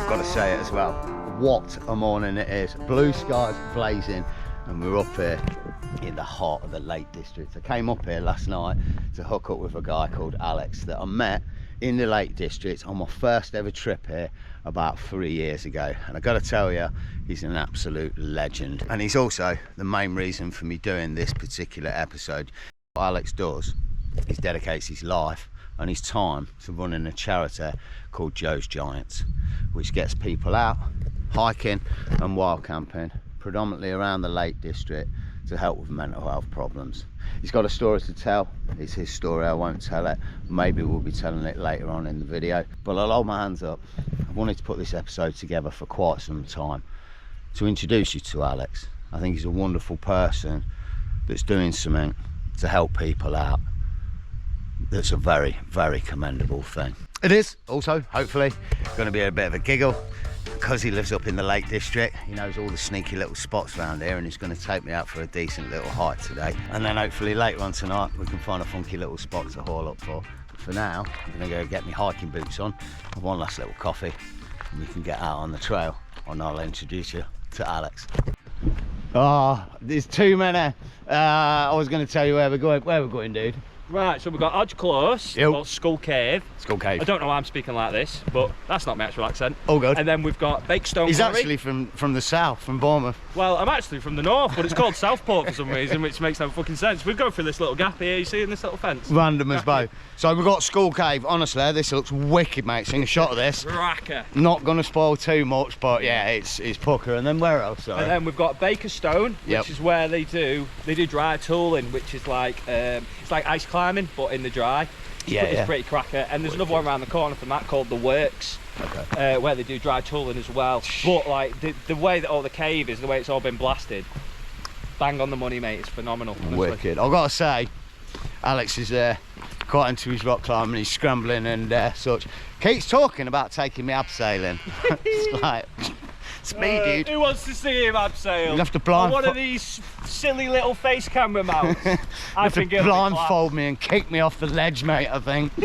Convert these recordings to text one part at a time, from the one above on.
I've got to say it as well. What a morning it is. Blue skies blazing, and we're up here in the heart of the Lake District. I came up here last night to hook up with a guy called Alex that I met in the Lake District on my first ever trip here about 3 years ago, and I got to tell you, he's an absolute legend, and he's also the main reason for me doing this particular episode. What Alex does is dedicates his life and his time to running a charity called Joe's Giants, which gets people out hiking and wild camping predominantly around the Lake District to help with mental health problems. He's got a story to tell. It's his story, I won't tell it. Maybe we'll be telling it later on in the video, but I'll hold my hands up. I wanted to put this episode together for quite some time to introduce you to Alex. I think he's a wonderful person that's doing something to help people out. That's a very, very commendable thing. It is also, hopefully, going to be a bit of a giggle because he lives up in the Lake District. He knows all the sneaky little spots around here, and he's going to take me out for a decent little hike today. And then hopefully later on tonight we can find a funky little spot to haul up for. But for now, I'm going to go get my hiking boots on, have one last little coffee, and we can get out on the trail, and I'll introduce you to Alex. Oh, there's too many. I was going to tell you where we're going. Where we're going, dude? Right, so we've got Odge Close, Yep. called Skool Cave. Skool Cave. I don't know why I'm speaking like this, but that's not my actual accent. Oh, good. And then we've got Bakestone He's Quarry. actually from the south, from Bournemouth. Well, I'm actually from the north, but it's called Southport for some reason, which makes no fucking sense. We've gone through this little gap here, you see, in this little fence. Random as both. So we've got Skool Cave. Honestly, this looks wicked, mate. Seeing a shot of this. Bracken. Not going to spoil too much, but yeah, it's pucker. And then where else? Sorry. And then we've got Bakestone, which Yep. is where they do dry tooling, which is like it's like ice climbing, but in the dry. Yeah, It's yeah. pretty cracker. And there's another one around the corner from that called the Works. Okay. Where they do dry tooling as well. But like the way that all the cave is, the way it's all been blasted, bang on the money, mate. It's phenomenal. Honestly. Wicked. I've got to say, Alex is quite into his rock climbing. He's scrambling and such. Keeps talking about taking me abseiling. It's like, it's me, dude. Who wants to see him abseil? You'll have to On one of these silly little face camera mounts. I think it'll be blindfold me and kick me off the ledge, mate, I think.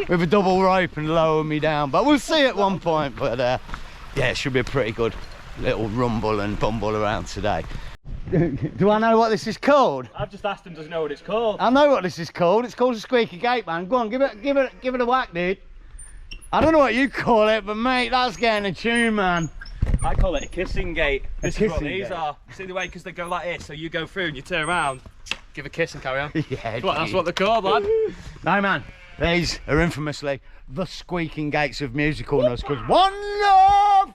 With a double rope and lower me down. But we'll see at one point. But yeah, it should be a pretty good little rumble and bumble around today. Do I know what this is called? I've just asked him, does he know what it's called? I know what this is called. It's called a squeaky gate, man. Go on, give it a whack, dude. I don't know what you call it, but mate, that's getting a tune, man. I call it a kissing gate. This is what kissing these gate. are. See the way, because they go like this, so you go through and you turn around, give a kiss and carry on. Yeah, That's what they're called, lad. No, man. These are infamously the squeaking gates of musicalness, because one love,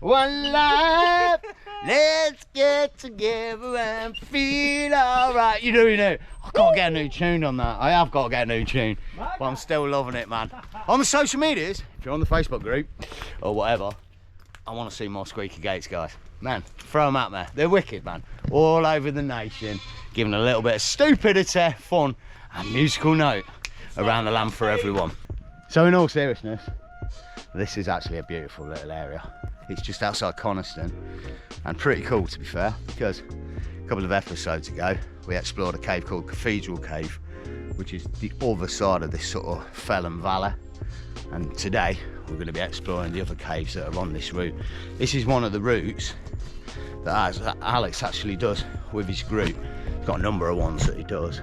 one life, let's get together and feel alright. You know, I can't get a new tune on that. I have got to get a new tune, but I'm still loving it, man. On the social medias, if you're on the Facebook group or whatever, I want to see more squeaky gates, guys. Man, throw them out there. They're wicked, man. All over the nation, giving a little bit of stupidity, fun, and musical note around the land for everyone. So in all seriousness, this is actually a beautiful little area. It's just outside Coniston, and pretty cool, to be fair, because a couple of episodes ago we explored a cave called Cathedral Cave, which is the other side of this sort of Felon Valley, and today we're going to be exploring the other caves that are on this route. This is one of the routes that Alex actually does with his group. He's got a number of ones that he does,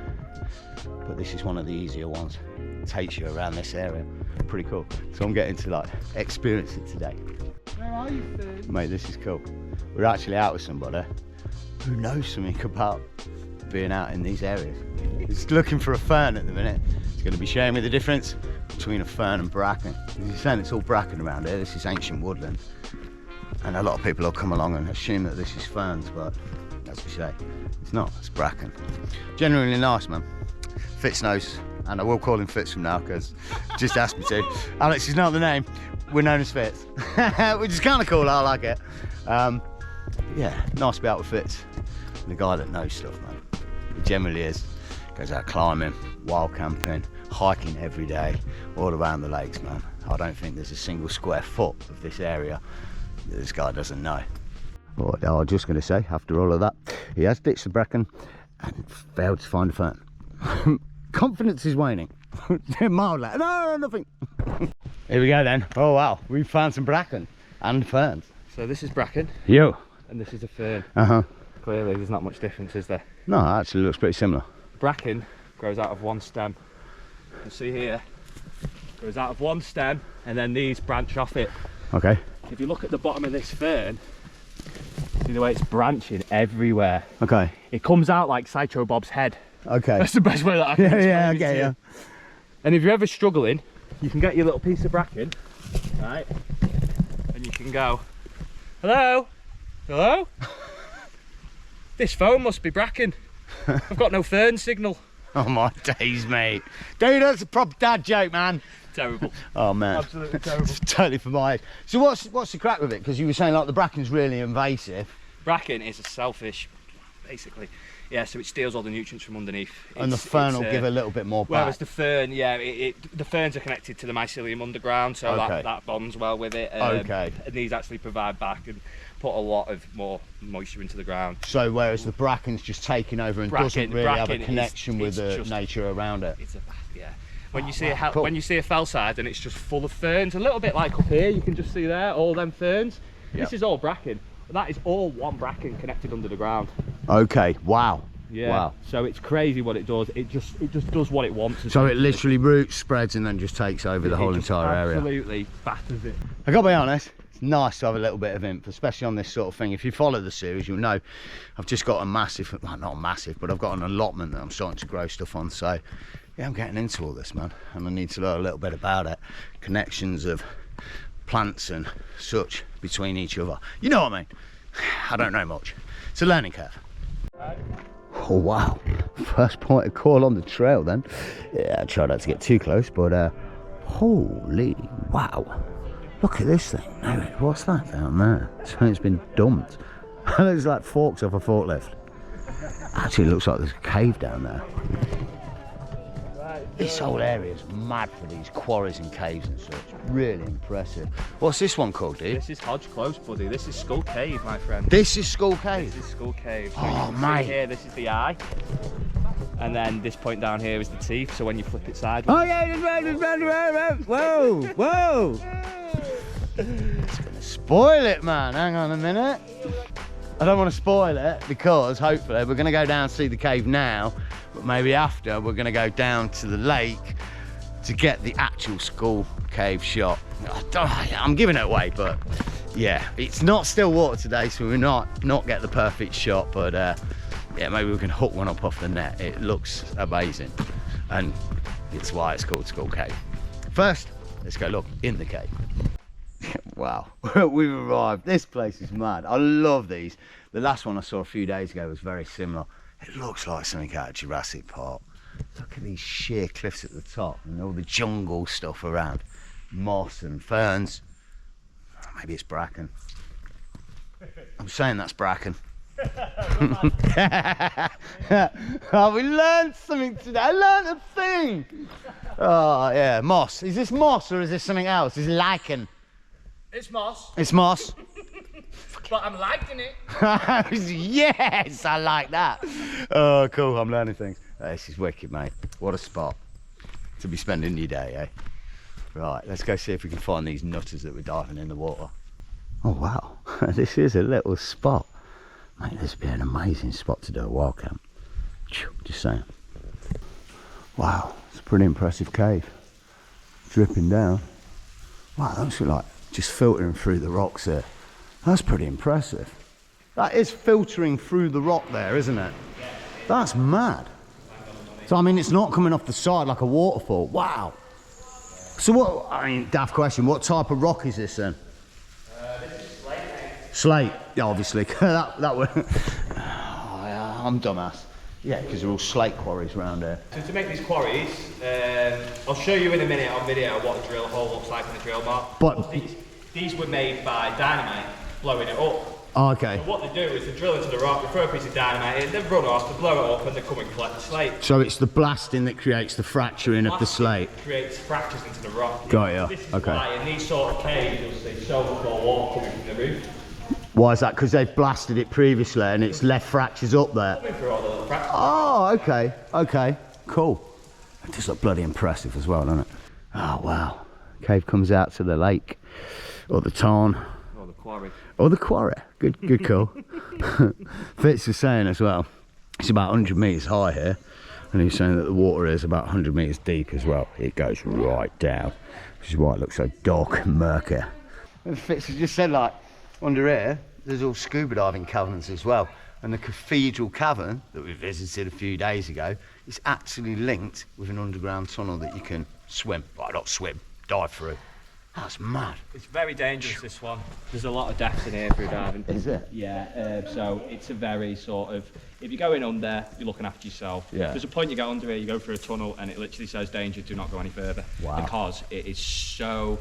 but this is one of the easier ones. It takes you around this area. Pretty cool. So I'm getting to like experience it today. Where are you, Ferns? Mate, this is cool. We're actually out with somebody who knows something about being out in these areas. He's looking for a fern at the minute. He's going to be showing me the difference between a fern and bracken. He's saying it's all bracken around here. This is ancient woodland. And a lot of people will come along and assume that this is ferns, but as we say, it's not, it's bracken. Genuinely nice, man. Fitz knows, and I will call him Fitz from now because just asked me to. Alex is not the name, we're known as Fitz, which is kind of cool, I like it. Yeah, nice to be out with Fitz, the guy that knows stuff, man. He generally is. Goes out climbing, wild camping, hiking every day, all around the lakes, man. I don't think there's a single square foot of this area that this guy doesn't know. But I was just going to say, after all of that, he has ditched the bracken and failed to find a fern. Confidence is waning. Mild, like, no, nothing. Here we go then. Oh wow, we found some bracken. And ferns. So this is bracken, Yo. and this is a fern. Uh-huh. Clearly there's not much difference, is there? No, it actually looks pretty similar. Bracken grows out of one stem. You see here, grows out of one stem, and then these branch off it. Okay. If you look at the bottom of this fern, see the way it's branching everywhere. Okay. It comes out like Sideshow Bob's head. Okay. That's the best way that I can Yeah, explain yeah, it okay, to yeah. you. And if you're ever struggling, you can get your little piece of bracken, right? And you can go, hello? Hello? This phone must be bracken. I've got no fern signal. Oh my days, mate. Dude, that's a proper dad joke, man. Terrible. Oh man. Absolutely terrible. Totally for my age. So what's the crack with it? Because you were saying like the bracken's really invasive. Bracken is a selfish, basically. Yeah, so it steals all the nutrients from underneath. And the fern will give a little bit more back. Whereas the fern, yeah, the ferns are connected to the mycelium underground, so Okay. that bonds well with it. Okay. And these actually provide back and put a lot of more moisture into the ground. So whereas the bracken's just taking over and doesn't really have a connection with the nature around it. It's a yeah. When you see cool. when you see a fell side and it's just full of ferns, a little bit like up here, you can just see there all them ferns. Yep. This is all bracken. That is all one bracken connected under the ground. Okay. Wow. Yeah. Wow. So it's crazy what it does. It just does what it wants. So it literally roots, spreads, and then just takes over the whole entire area. Absolutely batters it. I gotta be honest, it's nice to have a little bit of inf, especially on this sort of thing. If you follow the series, you'll know I've just got a massive, well, not massive, but I've got an allotment that I'm starting to grow stuff on. So yeah, I'm getting into all this, man, and I need to learn a little bit about it. Connections of plants and such between each other. You know what I mean? I don't know much. It's a learning curve. Oh wow, first point of call on the trail then. Yeah, I try not to get too close, but holy wow. Look at this thing. No, what's that down there? Something's been dumped. It looks like forks off a forklift. Actually, it looks like there's a cave down there. This whole area is mad for these quarries and caves and such. Really impressive. What's this one called, dude? This is Hodge Close, buddy. This is Skool Cave, my friend. This is Skool Cave? This is Skool Cave. So Oh, you can mate. see here, this is the eye. And then this point down here is the teeth, so when you flip it sideways. Oh yeah, whoa, whoa. It's gonna spoil it, man. Hang on a minute. I don't want to spoil it because hopefully we're going to go down and see the cave now, but maybe after we're going to go down to the lake to get the actual Skool Cave shot. I'm giving it away, but yeah, it's not still water today, so we're not get the perfect shot, but yeah, maybe we can hook one up off the net. It looks amazing, and it's why it's called Skool Cave. First, let's go look in the cave. Wow, we've arrived. This place is mad. I love these. The last one I saw a few days ago was very similar. It looks like something out of Jurassic Park. Look at these sheer cliffs at the top and all the jungle stuff around. Moss and ferns. Maybe it's bracken. I'm saying that's bracken. Oh, we learned something today. I learned a thing. Oh yeah, moss. Is this moss or is this something else? Is it lichen? It's moss, It's moss. but I'm liking it. Yes, I like that. Oh, cool. I'm learning things. This is wicked, mate. What a spot to be spending your day, eh? Right, let's go see if we can find these nutters that were diving in the water. Oh wow, this is a little spot. Mate, this would be an amazing spot to do a wild camp. Just saying. Wow, it's a pretty impressive cave. Dripping down. Wow, that looks like just filtering through the rocks there. That's pretty impressive. That is filtering through the rock there, isn't it? That's mad. So I mean, it's not coming off the side like a waterfall. Wow. So what, I mean, daft question, what type of rock is this then? This is slate. Slate, yeah, obviously. that would. Oh, yeah, I'm dumbass. Yeah, because they're all slate quarries around here. So to make these quarries, I'll show you in a minute on video what a drill hole looks like in a drill mark. But these were made by dynamite, blowing it up. oh, okay. What they do is they drill into the rock, they throw a piece of dynamite in, they run off, they blow it up, and they come and collect the slate. So it's the blasting that creates the fracturing of the slate. Creates fractures into the rock. Got ya, This is okay. why in these sort of caves you'll see so much more water coming from the roof. Why is that? Because they've blasted it previously and it's left fractures up there. Coming through all the little fractures. Oh, okay, okay, cool. It does look bloody impressive as well, doesn't it? Oh, wow. Cave comes out to the lake, or the tarn. quarry. Oh, the quarry. Good call. Fitz was saying as well, it's about 100 metres high here, and he's saying that the water is about 100 metres deep as well. It goes right down, which is why it looks so dark and murky. And Fitz has just said, like, under here, there's all scuba diving caverns as well. And the cathedral cavern that we visited a few days ago is actually linked with an underground tunnel that you can swim. Well, not swim, dive through. That's mad. It's very dangerous, this one. There's a lot of deaths in here through diving. Is it? Yeah, so it's a very sort of, if you're going under, you're looking after yourself. Yeah. There's a point you get under here, you go through a tunnel, and it literally says danger, do not go any further. Wow. Because it is so...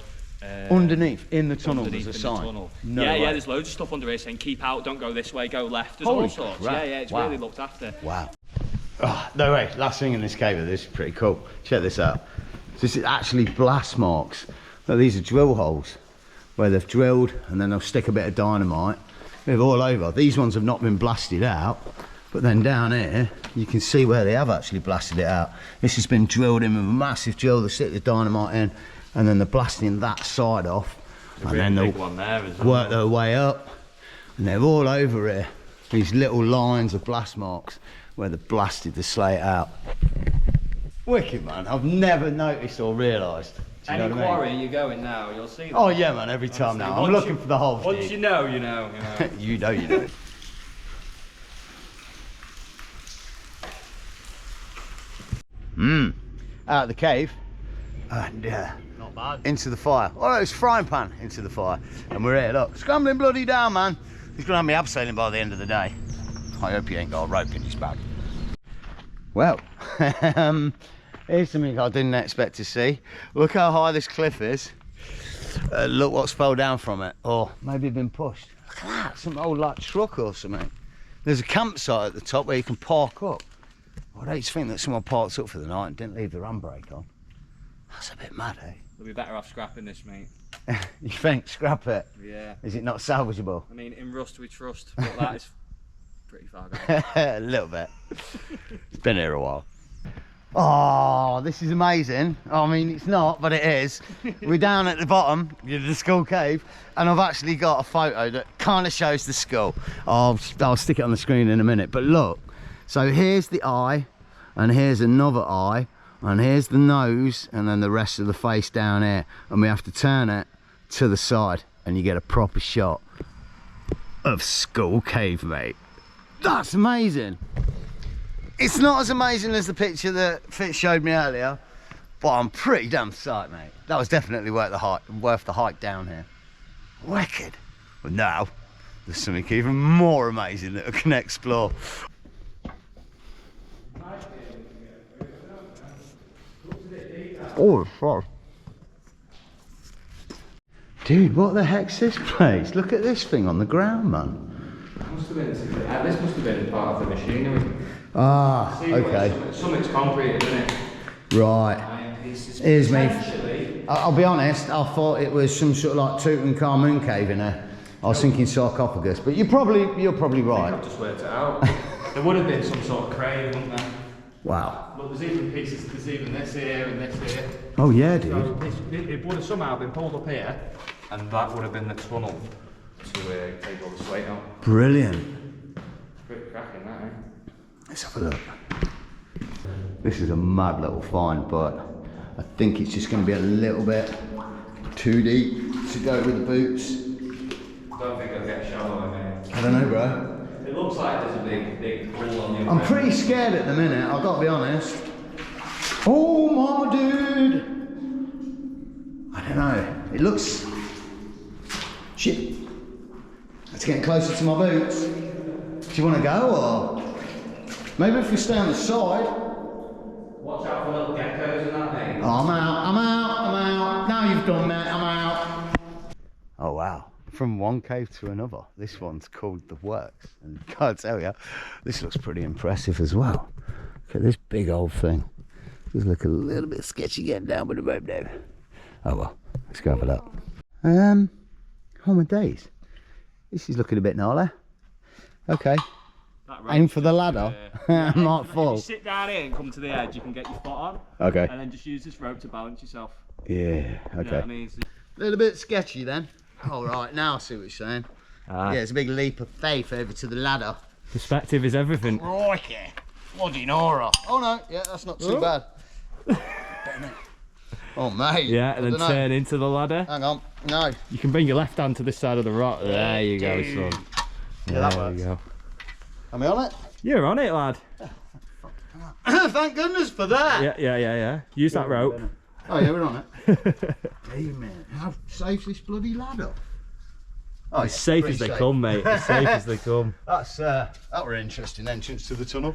underneath, in the tunnel, there's a the sign. tunnel. No yeah, way. yeah, there's loads of stuff under here saying keep out, don't go this way, go left. There's Holy all sorts. crap. Yeah, it's Wow. really looked after. Wow. Oh, no way, last thing in this cave, this is pretty cool. Check this out. This is actually blast marks. Now, these are drill holes where they've drilled and then they'll stick a bit of dynamite. They're all over. These ones have not been blasted out, but then down here, you can see where they have actually blasted it out. This has been drilled in with a massive drill. They stick the dynamite in and then they're blasting that side off. And then they'll work their way up, and they're all over here. These little lines of blast marks where they blasted the slate out. Wicked, man. I've never noticed or realised. Any quarry you're going now, you'll see that. Oh yeah, man. Every time now. I'm looking for the holes. Once you know, you know. You know, you know. Out of the cave, and Not bad. into the fire. Oh, it's frying pan into the fire, and we're here. Look, scrambling bloody down, man. He's gonna have me abseiling by the end of the day. I hope he ain't got a rope in his bag. Well, here's something I didn't expect to see. Look how high this cliff is. Look what's fell down from it, or maybe been pushed. Look at that, some old like truck or something. There's a campsite at the top where you can park up. I don't think that someone parked up for the night and didn't leave the handbrake on. That's a bit mad, eh? We'll be better off scrapping this, mate. You think? Scrap it? Yeah. Is it not salvageable? I mean, in rust we trust, but that is pretty far gone. A little bit. It's been here a while. Oh, this is amazing. I mean, it's not, but it is. We're down at the bottom of the Skool cave, and I've actually got a photo that kind of shows the skull. I'll stick it on the screen in a minute, but look. So here's the eye, and here's another eye, and here's the nose, and then the rest of the face down here. And we have to turn it to the side, and you get a proper shot of Skool cave, mate. That's amazing. It's not as amazing as the picture that Fitz showed me earlier, but I'm pretty damn psyched, mate. That was definitely worth the hike down here. Wicked. But now, there's something even more amazing that we can explore. Oh, fuck. Dude, what the heck's this place? Look at this thing on the ground, man. This must have been part of the machinery. Ah, okay. Something's concrete, isn't it? Right. Here's me. I'll be honest, I thought it was some sort of like Tutankhamun cave in there. I was thinking sarcophagus, but you're probably right. I've just worked it out. There would have been some sort of crane, wouldn't there? Wow. But there's even pieces, there's even this here and this here. Oh yeah, dude. So it would have somehow been pulled up here, and that would have been the tunnel to take all the slate out. Brilliant. Pretty cracking, that, eh? Let's have a look. This is a mad little find, but I think it's just going to be a little bit too deep to go with the boots. Don't think it'll get shallow, mate. I don't know, bro. It looks like there's a big pool on the other I'm end. pretty scared at the minute, I've got to be honest. Oh my dude! I don't know. It looks... Shit. It's getting closer to my boots. Do you want to go, or...? Maybe if we stay on the side. Watch out for little geckos and that, mate. Oh, I'm out. Now you've done that, I'm out. Oh wow. From one cave to another. This one's called The Works. And I can't tell you, this looks pretty impressive as well. Look at this big old thing. Does look a little bit sketchy getting down with the rope there. Oh well, let's go have a look. Oh my days. This is looking a bit gnarly. Okay. Aim for the ladder. I might fall. If you sit down here and come to the edge, you can get your foot on. Okay. And then just use this rope to balance yourself. Yeah, okay. You know what I mean? A little bit sketchy then. All right, now I see what you're saying. Ah. Yeah, it's a big leap of faith over to the ladder. Perspective is everything. Crikey. Bloody Nora. Oh no, yeah, that's not too bad. Oh mate. Yeah, and then turn into the ladder. Hang on, no. You can bring your left hand to this side of the rock. There you go, son. Yeah, that works. You go. Am I on it? You're on it, lad. Thank goodness for that. Yeah. Use that rope. Oh yeah, we're on it. Hey man, how safe's this bloody ladder? Oh, As safe as they come, mate. As safe as they come. That's that were an interesting entrance to the tunnel.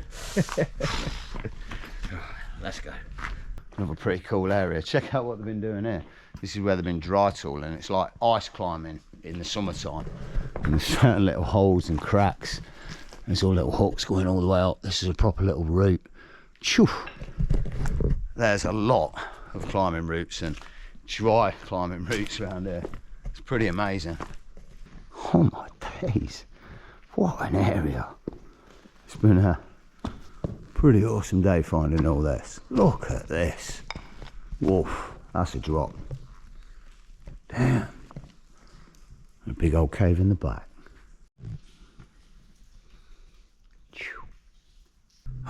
Let's go. Another pretty cool area. Check out what they've been doing here. This is where they've been dry tooling. It's like ice climbing in the summertime. And there's certain little holes and cracks. There's all little hooks going all the way up. This is a proper little route. Phew. There's a lot of climbing routes and dry climbing routes around here. It's pretty amazing. Oh my days, what an area. It's been a pretty awesome day finding all this. Look at this. Woof, that's a drop. Damn. A big old cave in the back.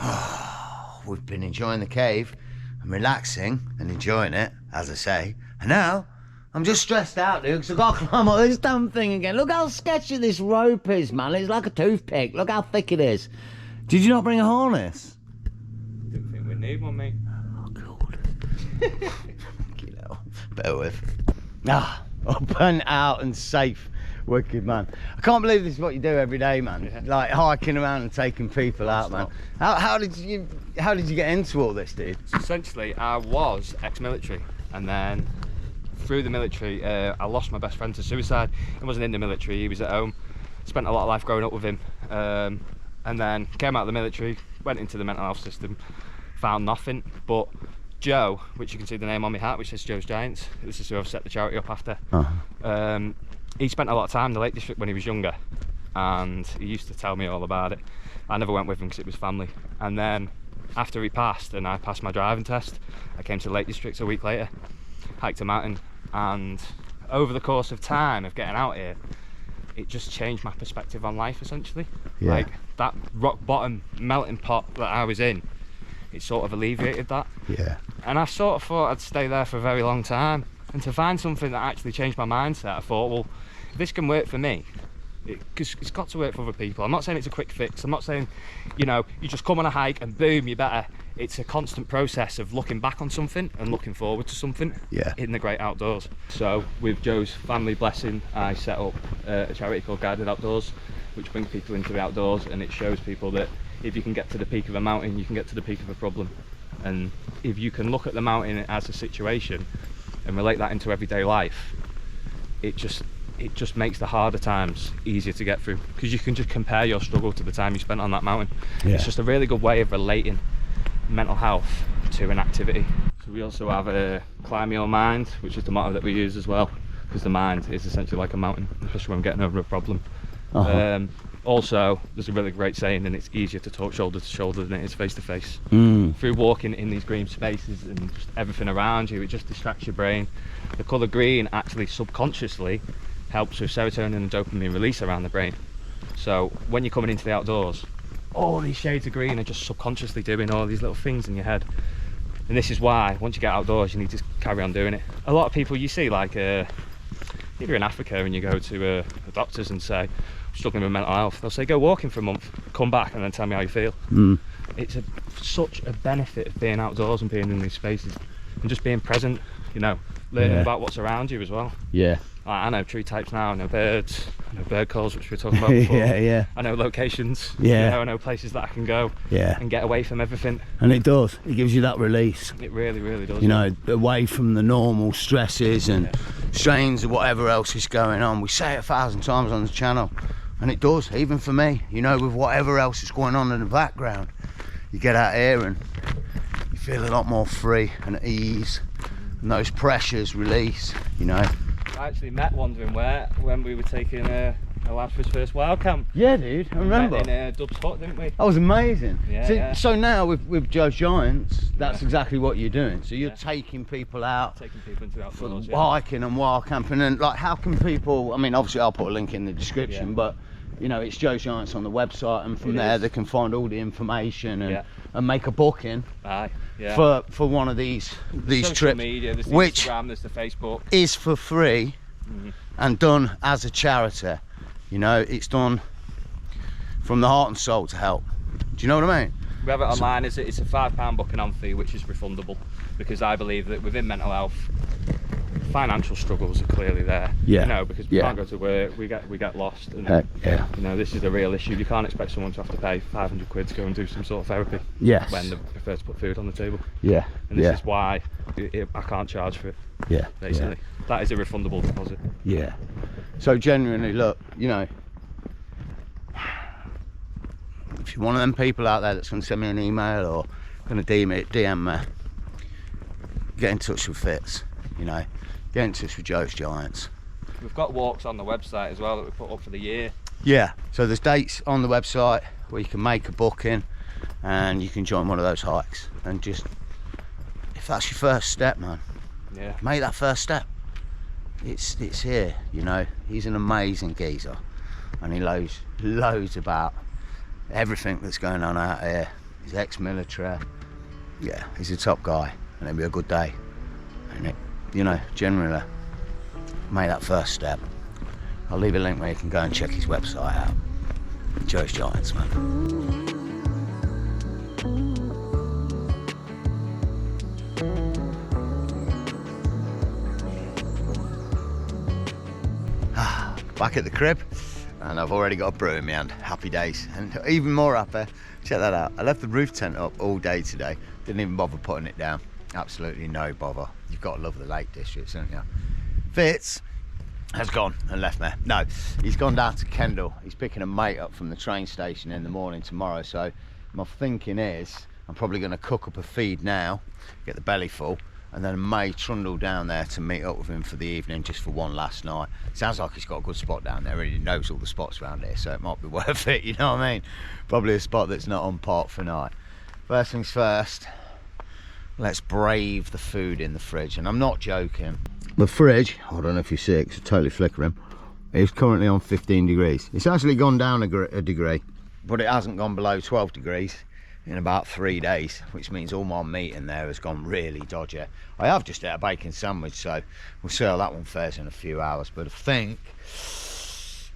Oh, we've been enjoying the cave and relaxing and enjoying it, as I say. And now, I'm just stressed out, dude, because I've got to climb up this damn thing again. Look how sketchy this rope is, man. It's like a toothpick. Look how thick it is. Did you not bring a harness? Didn't think we need one, mate. Oh, God. You know, bear with. Ah, up and out and safe. Wicked, man. I can't believe this is what you do every day, man. Yeah. Like hiking around and taking people out, man. How did you get into all this, dude? So essentially, I was ex-military, and then through the military, I lost my best friend to suicide. He wasn't in the military, he was at home. Spent a lot of life growing up with him. And then came out of the military, went into the mental health system, found nothing. But Joe, which you can see the name on my hat, which says Joe's Giants, this is who I've set the charity up after. He spent a lot of time in the Lake District when he was younger, and he used to tell me all about it. I never went with him because it was family. And then after he passed and I passed my driving test, I came to the Lake District a week later, hiked a mountain, and over the course of time of getting out here, it just changed my perspective on life, essentially. Yeah. Like that rock bottom melting pot that I was in, it sort of alleviated that. Yeah. And I sort of thought I'd stay there for a very long time, and to find something that actually changed my mindset, I thought, well, if this can work for me, because it's got to work for other people. I'm not saying it's a quick fix. I'm not saying, you know, you just come on a hike and boom, you're better. It's a constant process of looking back on something and looking forward to something in the great outdoors. So with Joe's family blessing, I set up a charity called Guided Outdoors, which brings people into the outdoors, and it shows people that if you can get to the peak of a mountain, you can get to the peak of a problem. And if you can look at the mountain as a situation and relate that into everyday life, it just makes the harder times easier to get through, because you can just compare your struggle to the time you spent on that mountain. It's just a really good way of relating mental health to an activity. So we also have a climb your mind, which is the motto that we use as well, because the mind is essentially like a mountain, especially when getting over a problem. Also, there's a really great saying, and it's easier to talk shoulder to shoulder than it is face to face. Through walking in these green spaces and just everything around you, it just distracts your brain. The colour green actually subconsciously helps with serotonin and dopamine release around the brain. So when you're coming into the outdoors, all these shades of green are just subconsciously doing all these little things in your head. And this is why once you get outdoors, you need to carry on doing it. A lot of people you see, like if you're in Africa and you go to a doctor's and say, I'm struggling with mental health, they'll say go walking for a month, come back and then tell me how you feel. It's such a benefit of being outdoors and being in these spaces and just being present, you know, learning about what's around you as well. I know tree types now, I know birds, I know bird calls, which we were talking about before. I know locations, you know, I know places that I can go and get away from everything. And it does, it gives you that release. It really, really does. You know, away from the normal stresses and strains of whatever else is going on. We say it 1,000 times on the channel, and it does, even for me, you know, with whatever else is going on in the background. You get out here and you feel a lot more free and at ease, and those pressures release, you know. I actually met Wandering Where when we were taking a lad for his first wild camp. Yeah, dude, I remember. We met in Dub's hut, didn't we? That was amazing. Yeah, So now with Joe's Giants, that's Yeah. exactly what you're doing. So you're Yeah. taking people out Taking people into the for outdoors. hiking and wild camping, and like, how can people? I mean, obviously I'll put a link in the description, Yeah. but you know, it's Joe's Giants on the website, and from It there is. they can find all the information and, Yeah. and make a booking Aye, yeah. for one of these Social trips, media, there's the which Instagram, there's the Facebook. is for free and done as a charity. You know, it's done from the heart and soul to help. Do you know what I mean? We have it online. It's a £5 booking on fee, which is refundable, because I believe that within mental health, financial struggles are clearly there. Yeah. You know, because we Yeah. can't go to work, we get lost, and Heck, yeah. you know, this is a real issue. You can't expect someone to have to pay 500 quid to go and do some sort of therapy Yes. when they prefer to put food on the table. Yeah. And this yeah. is why I can't charge for it. Yeah. Basically, that is a refundable deposit. Yeah. So genuinely, look, you know, if you're one of them people out there that's going to send me an email or going to DM me, get in touch with Fitz, you know, get in touch with Joe's Giants. We've got walks on the website as well that we put up for the year. Yeah, so there's dates on the website where you can make a booking and you can join one of those hikes. And just, if that's your first step, man, Yeah. make that first step. It's here, you know. He's an amazing geezer and he knows loads about everything that's going on out here. He's ex-military. Yeah, he's a top guy and it'll be a good day. And it, you know, generally, make that first step. I'll leave a link where you can go and check his website out. Joe's Giants, man. Back at the crib, and I've already got a brew in my hand. Happy days, and even more happy. Check that out. I left the roof tent up all day today. Didn't even bother putting it down. Absolutely no bother. You've got to love the Lake Districts, don't you? Fitz has gone and left me. No, he's gone down to Kendal. He's picking a mate up from the train station in the morning tomorrow. So my thinking is I'm probably going to cook up a feed now, get the belly full, and then may trundle down there to meet up with him for the evening, just for one last night. Sounds like he's got a good spot down there. He knows all the spots around here, so it might be worth it, you know what I mean? Probably a spot that's not on park for night. First things first, let's brave the food in the fridge, and I'm not joking. The fridge, I don't know if you see it, it's totally flickering, it's currently on 15 degrees. It's actually gone down a degree, but it hasn't gone below 12 degrees in about 3 days, which means all my meat in there has gone really dodgy. I have just ate a bacon sandwich, so we'll see how that one fares in a few hours. But I think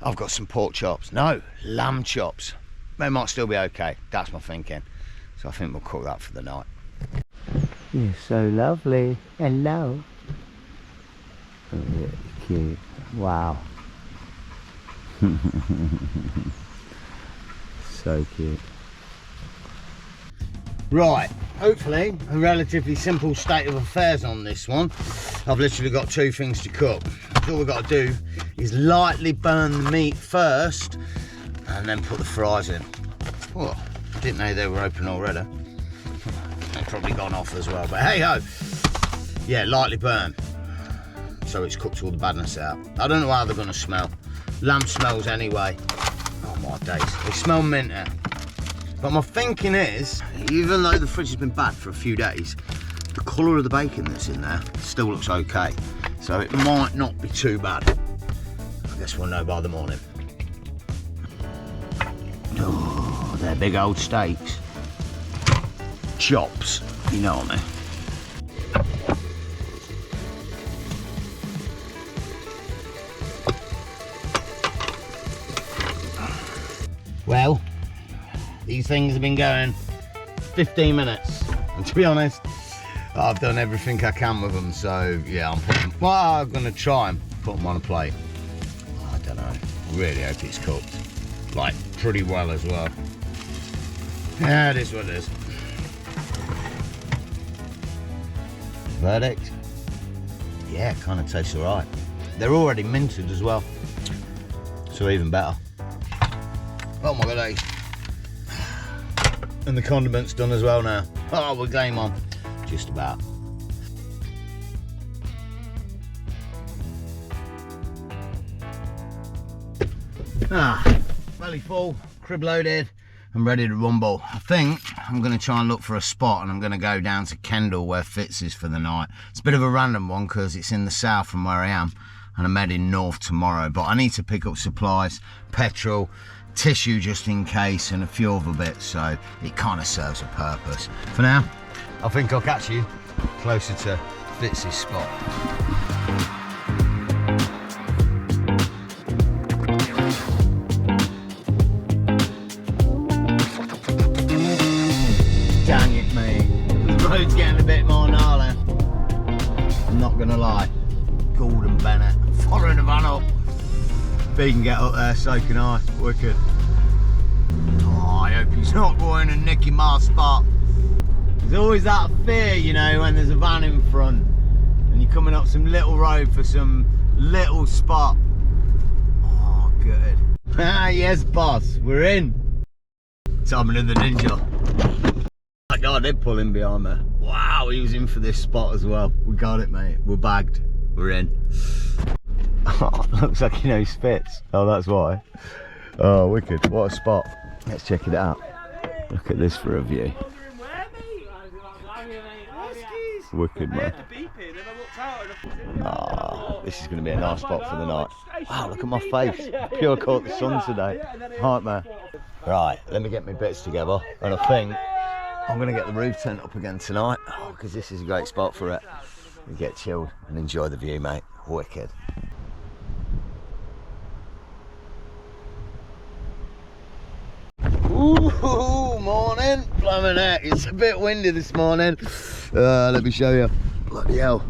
I've got some pork chops. No, lamb chops. They might still be okay. That's my thinking. So I think we'll cook that for the night. You're so lovely. Hello. Oh, yeah, cute. Wow. So cute. Right, hopefully a relatively simple state of affairs on this one. I've literally got two things to cook. All we've got to do is lightly burn the meat first and then put the fries in. Oh, didn't know they were open already. They've probably gone off as well, but hey ho. Yeah, lightly burn, so it's cooked all the badness out. I don't know how they're going to smell. Lamb smells anyway. Oh my days, they smell minty. But my thinking is, even though the fridge has been bad for a few days, the colour of the bacon that's in there still looks okay. So it might not be too bad. I guess we'll know by the morning. Oh, they're big old steaks. Chops, you know what I mean. Well, these things have been going 15 minutes, and to be honest, I've done everything I can with them. So yeah, I'm going to try and put them on a plate. I don't know, I really hope it's cooked, like pretty well as well. Yeah, it is what it is. Verdict? Yeah, it kind of tastes all right. They're already minted as well, so even better. Oh my god, and the condiment's done as well now. Oh, we're game on. Just about. Belly full, crib loaded, and ready to rumble. I think I'm going to try and look for a spot, and I'm going to go down to Kendal where Fitz is for the night. It's a bit of a random one because it's in the south from where I am, and I'm heading north tomorrow, but I need to pick up supplies, petrol, tissue just in case, and a few other bits, so it kind of serves a purpose. For now, I think I'll catch you closer to Fitz's spot. Dang it, mate. The road's getting a bit more gnarly. I'm not gonna lie. Gordon Bennett, following the van up. If he can get up there, so can I. Wicked. Oh, I hope he's not going and nicking my spot. There's always that fear, you know, when there's a van in front and you're coming up some little road for some little spot. Oh, good. Ah, yes, boss, we're in. Tommy and the Ninja. That guy did pull in behind me. Wow, he was in for this spot as well. We got it, mate. We're bagged. We're in. Oh, looks like he knows Fitz. Oh, that's why. Oh, wicked. What a spot. Let's check it out. Look at this for a view. Wicked, man. Oh, this is going to be a nice spot for the night. Wow, look at my face. Pure caught the sun today. Aren't they? Right, let me get my bits together. And I think I'm going to get the roof tent up again tonight. Oh, because this is a great spot for it. We get chilled and enjoy the view, mate. Wicked. Ooh, morning. Blimey heck, it's a bit windy this morning. Let me show you. Bloody hell.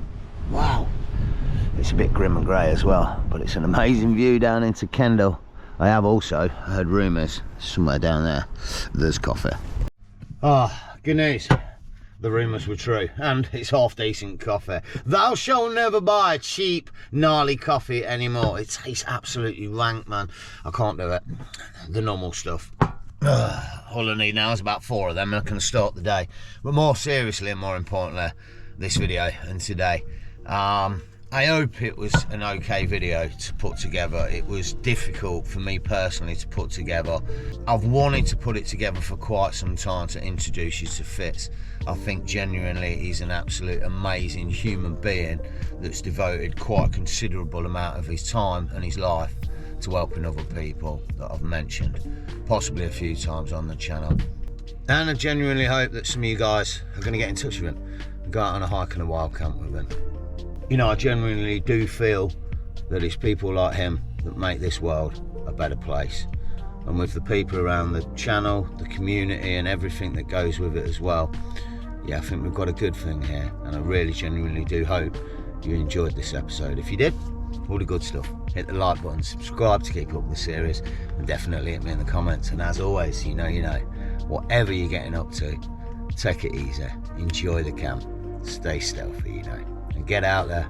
Wow. It's a bit grim and grey as well, but it's an amazing view down into Kendal. I have also heard rumours somewhere down there there's coffee. Ah, good news. The rumours were true, and it's half decent coffee. Thou shalt never buy cheap, gnarly coffee anymore. It tastes absolutely rank, man. I can't do it. The normal stuff. All I need now is about 4 of them and I can start the day. But more seriously and more importantly, this video and today, I hope it was an okay video to put together. It was difficult for me personally to put together. I've wanted to put it together for quite some time to introduce you to Fitz. I think genuinely he's an absolute amazing human being that's devoted quite a considerable amount of his time and his life to helping other people that I've mentioned, possibly a few times on the channel. And I genuinely hope that some of you guys are going to get in touch with him and go out on a hike and a wild camp with him. You know, I genuinely do feel that it's people like him that make this world a better place. And with the people around the channel, the community and everything that goes with it as well, yeah, I think we've got a good thing here. And I really genuinely do hope you enjoyed this episode. If you did, all the good stuff. Hit the like button, subscribe to keep up with the series, and definitely hit me in the comments. And as always, you know, whatever you're getting up to, take it easy, enjoy the camp, stay stealthy, and get out there